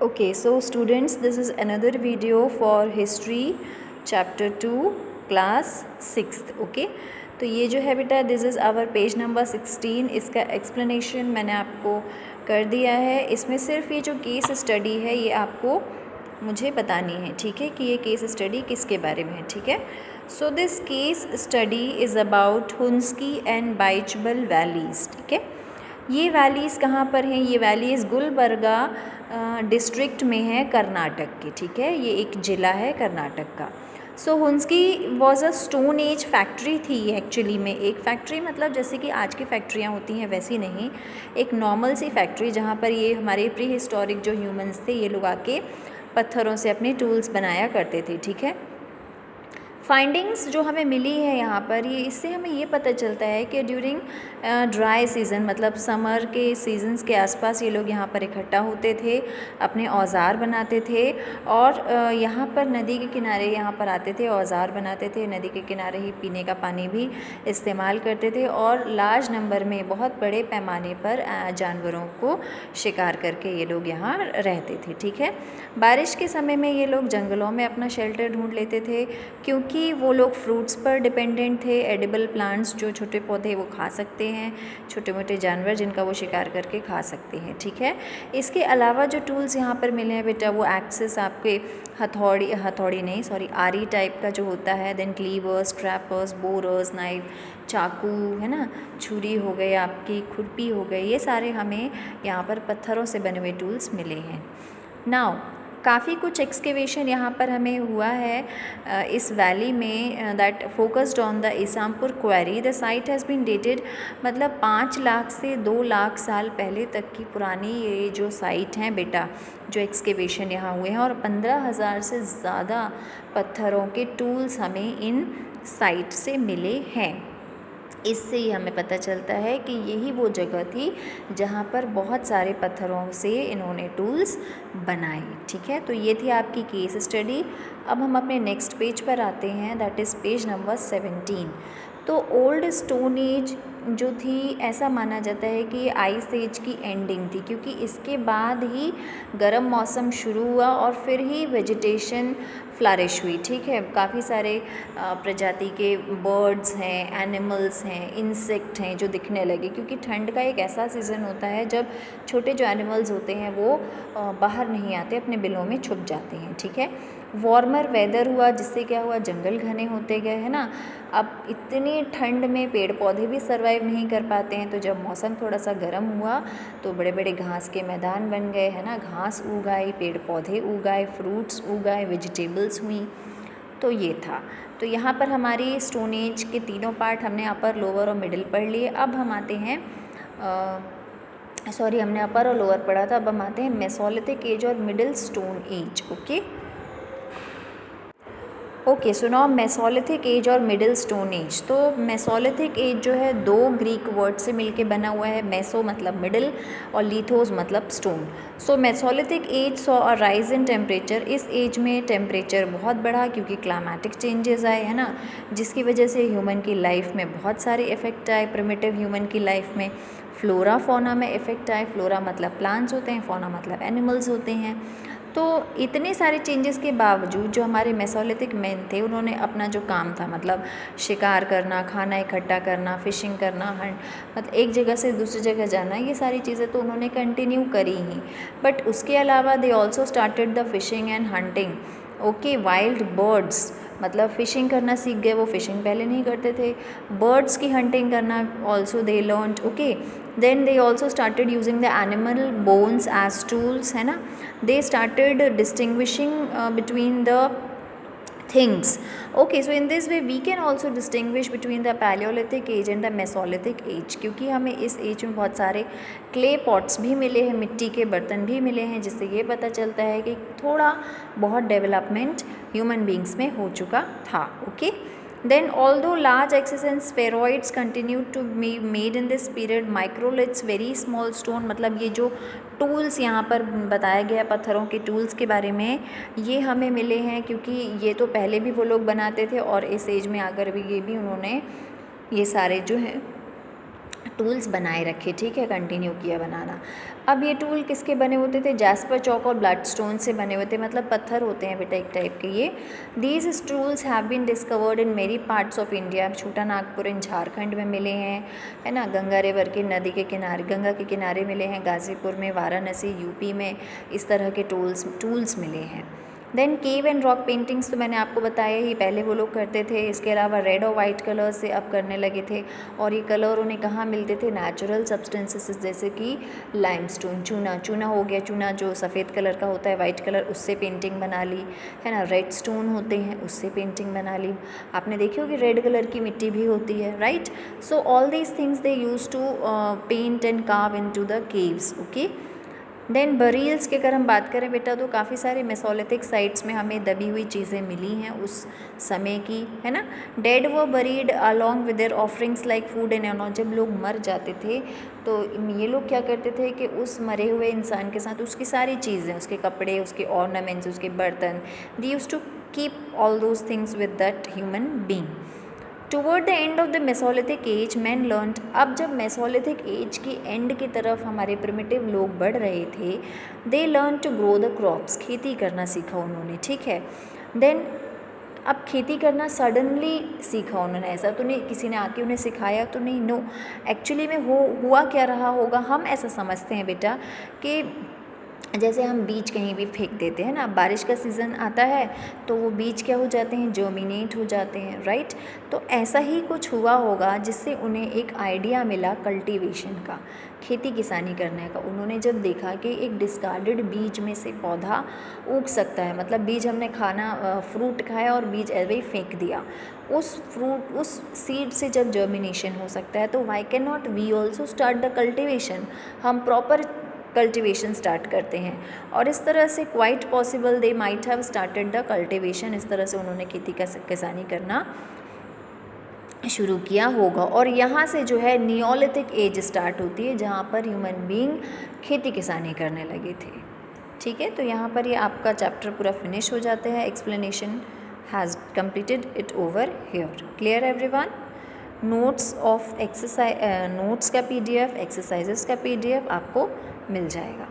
Okay, so students, this is another video for history chapter 2 class 6th. Okay, तो ये जो है बेटा this is our page number 16. इसका एक्सप्लेनेशन मैंने आपको कर दिया है. इसमें सिर्फ ये जो केस स्टडी है ये आपको मुझे बतानी है, ठीक है, कि ये केस स्टडी किसके बारे में है. ठीक है, so this case study is about Hunsgi and Baichbal valleys. ठीक है, ये वैलीज़ कहाँ पर हैं? ये वैलीज़ गुलबर्गा डिस्ट्रिक्ट में है कर्नाटक के. ठीक है, ये एक ज़िला है कर्नाटक का. So Hunsgi was a stone age factory थी एक्चुअली में. एक फैक्ट्री मतलब जैसे कि आज की फैक्ट्रियाँ होती हैं वैसी नहीं, एक नॉर्मल सी फैक्ट्री जहाँ पर ये हमारे प्री हिस्टोरिक जो ह्यूमंस थे ये लोग आके पत्थरों से अपने टूल्स बनाया करते थे. ठीक है, फाइंडिंग्स जो हमें मिली है यहाँ पर ये इससे हमें ये पता चलता है कि ड्यूरिंग ड्राई सीज़न मतलब समर के सीजन्स के आसपास ये लोग यहाँ पर इकट्ठा होते थे, अपने औज़ार बनाते थे और यहाँ पर नदी के किनारे यहाँ पर आते थे, औज़ार बनाते थे, नदी के किनारे ही पीने का पानी भी इस्तेमाल करते थे और लार्ज नंबर में बहुत बड़े पैमाने पर जानवरों को शिकार करके ये लोग यहाँ रहते थे. ठीक है, बारिश के समय में ये लोग जंगलों में अपना शेल्टर ढूंढ लेते थे क्योंकि वो लोग फ्रूट्स पर डिपेंडेंट थे. एडिबल प्लांट्स जो छोटे पौधे वो खा सकते हैं, छोटे मोटे जानवर जिनका वो शिकार करके खा सकते हैं. ठीक है, इसके अलावा जो टूल्स यहाँ पर मिले हैं बेटा वो एक्सेस आपके हथौड़ी नहीं सॉरी आरी टाइप का जो होता है, देन क्लीवर्स, ट्रैपर्स, बोरर्स, नाइफ, चाकू है ना, छुरी हो गई, आपकी खुरपी हो गई, ये सारे हमें यहाँ पर पत्थरों से बने हुए टूल्स मिले हैं. नाउ काफ़ी कुछ एक्सकेवेशन यहाँ पर हमें हुआ है इस वैली में that focused on the Isampur quarry. The site has been dated मतलब 5 लाख से 2 लाख साल पहले तक की पुरानी ये जो साइट हैं बेटा, जो एक्सकेवेशन यहाँ हुए हैं और 15,000 से ज़्यादा पत्थरों के टूल्स हमें इन साइट से मिले हैं. इससे ही हमें पता चलता है कि यही वो जगह थी जहाँ पर बहुत सारे पत्थरों से इन्होंने टूल्स बनाए. ठीक है, तो ये थी आपकी केस स्टडी. अब हम अपने नेक्स्ट पेज पर आते हैं, दैट इज़ पेज नंबर 17. तो ओल्ड स्टोन एज जो थी ऐसा माना जाता है कि ये आइस एज की एंडिंग थी क्योंकि इसके बाद ही गर्म मौसम शुरू हुआ और फिर ही वेजिटेशन फ्लरिश हुई. ठीक है, काफ़ी सारे प्रजाति के बर्ड्स हैं, एनिमल्स हैं, इंसेक्ट हैं जो दिखने लगे क्योंकि ठंड का एक ऐसा सीज़न होता है जब छोटे जो एनिमल्स होते हैं वो बाहर नहीं आते, अपने बिलों में छुप जाते हैं. ठीक है, वार्मर वेदर हुआ जिससे क्या हुआ, जंगल घने होते गए है ना. अब इतनी ठंड में पेड़ पौधे भी सर्वाइव नहीं कर पाते हैं, तो जब मौसम थोड़ा सा गर्म हुआ तो बड़े बड़े घास के मैदान बन गए है ना, घास उग आई, पेड़ पौधे उग आए, फ्रूट्स उग आए, वेजिटेबल्स हुई. तो ये था. तो यहाँ पर हमारी स्टोन एज के तीनों पार्ट हमने अपर, लोअर और मिडिल पढ़ लिए. अब हम आते हैं हमने अपर और लोअर पढ़ा था, अब हम आते हैं मेसोलिथिक एज और middle stone age. Okay, so now Mesolithic as और मिडिल स्टोन एज. तो मेसोलिथिक एज जो है दो ग्रीक वर्ड से मिलके बना हुआ है. मेसो मतलब मिडिल और लिथोस मतलब stone. So Mesolithic as saw a rise in temperature. इस एज में टेम्परेचर बहुत बढ़ा क्योंकि क्लाइमेटिक चेंजेस आए है ना, जिसकी वजह से ह्यूमन की लाइफ में बहुत सारे इफ़ेक्ट आए. प्रिमिटिव ह्यूमन की लाइफ में फ्लोरा फौना में इफ़ेक्ट आए. फ्लोरा मतलब प्लांट्स होते हैं, फौना मतलब एनिमल्स होते हैं. तो इतने सारे चेंजेस के बावजूद जो हमारे मेसोलिथिक मैन थे उन्होंने अपना जो काम था मतलब शिकार करना, खाना इकट्ठा करना, फिशिंग करना, मतलब एक जगह से दूसरी जगह जाना, ये सारी चीज़ें तो उन्होंने कंटिन्यू करी ही. बट उसके अलावा दे also started the fishing and hunting. Okay, wild birds मतलब फ़िशिंग करना सीख गए, वो फ़िशिंग पहले नहीं करते थे. बर्ड्स की हंटिंग करना also they learned. Okay, then they also started using the animal bones as tools है ना. They started distinguishing between the things. Okay, so in this way we can also distinguish between the Paleolithic age and the Mesolithic age क्योंकि हमें इस as में बहुत सारे clay pots भी मिले हैं, मिट्टी के बर्तन भी मिले हैं, जिससे ये पता चलता है कि थोड़ा बहुत डेवलपमेंट ह्यूमन बींग्स में हो चुका था. Okay, then although large axes and spheroids continued to be made in this period, microliths, very small stone, मतलब ये जो टूल्स यहाँ पर बताया गया पत्थरों के टूल्स के बारे में ये हमें मिले हैं क्योंकि ये तो पहले भी वो लोग बनाते थे और इस एज में आकर भी ये भी उन्होंने ये सारे जो हैं टूल्स बनाए रखे, ठीक है, कंटिन्यू किया बनाना। अब ये टूल किसके बने होते थे? जैस्पर चौक और ब्लड स्टोन से बने होते, मतलब पत्थर होते हैं बेटा एक टाइप के ये। These tools have been discovered in many parts of India. छोटा नागपुर इन झारखंड में मिले हैं, है ना, गंगा रिवर के नदी के किनारे, गंगा के किनारे मिले हैं, गाज़ीपुर में, वाराणसी यूपी में इस तरह के टूल्स मिले हैं। Then cave and rock paintings तो मैंने आपको बताया ही, पहले वो लोग करते थे। इसके अलावा रेड और वाइट कलर से अब करने लगे थे, और ये कलर उन्हें कहाँ मिलते थे? नेचुरल सब्सटेंसेस, जैसे कि लाइमस्टोन, चूना हो गया, चूना जो सफ़ेद कलर का होता है, वाइट कलर, उससे पेंटिंग बना ली, है ना। रेड स्टोन होते हैं, उससे पेंटिंग बना ली। आपने देखी होगी रेड कलर की मिट्टी भी होती है, right. So all these things they use to paint and carve into the caves, okay. Then burials की अगर हम बात करें बेटा, तो काफ़ी सारे मेसोलिथिक साइट्स में हमें दबी हुई चीज़ें मिली हैं उस समय की, है ना। डेड व buried along with their offerings like food and enol. जब लोग मर जाते थे तो ये लोग क्या करते थे कि उस मरे हुए इंसान के साथ उसकी सारी चीज़ें, उसके कपड़े, उसके ऑर्नामेंट्स, उसके बर्तन, they used to keep all those things with that human being. Toward the end of the Mesolithic age man learned. अब जब मेसोलिथिक एज की एंड की तरफ हमारे प्रिमिटिव लोग बढ़ रहे थे, they learn to grow the crops. खेती करना सीखा उन्होंने, ठीक है। देन अब खेती करना सडनली सीखा उन्होंने, ऐसा तो नहीं किसी ने आके उन्हें सिखाया तो नहीं, नो। एक्चुअली में हुआ क्या रहा होगा, हम ऐसा समझते हैं बेटा कि जैसे हम बीज कहीं भी फेंक देते हैं ना, बारिश का सीज़न आता है तो वो बीज क्या हो जाते हैं? जर्मिनेट हो जाते हैं, राइट। तो ऐसा ही कुछ हुआ होगा जिससे उन्हें एक आइडिया मिला कल्टीवेशन का, खेती किसानी करने का। उन्होंने जब देखा कि एक डिस्कार्डेड बीज में से पौधा उग सकता है, मतलब बीज हमने फ्रूट खाया और बीज ऐसे ही फेंक दिया, उस सीड से जब जर्मिनेशन हो सकता है, तो why can not we also start the cultivation. हम प्रॉपर कल्टिवेशन स्टार्ट करते हैं, और इस तरह से quite possible they might have started the cultivation. इस तरह से उन्होंने खेती किसानी करना शुरू किया होगा। और यहाँ से जो है नियोलिथिक एज स्टार्ट होती है, जहाँ पर ह्यूमन बीइंग खेती किसानी करने लगे थे, ठीक है। तो यहाँ पर ये आपका चैप्टर पूरा फिनिश हो जाता है। Explanation has completed it over here. Clear everyone? Notes of exercise, notes का PDF, एक्सरसाइजेस का PDF आपको मिल जाएगा।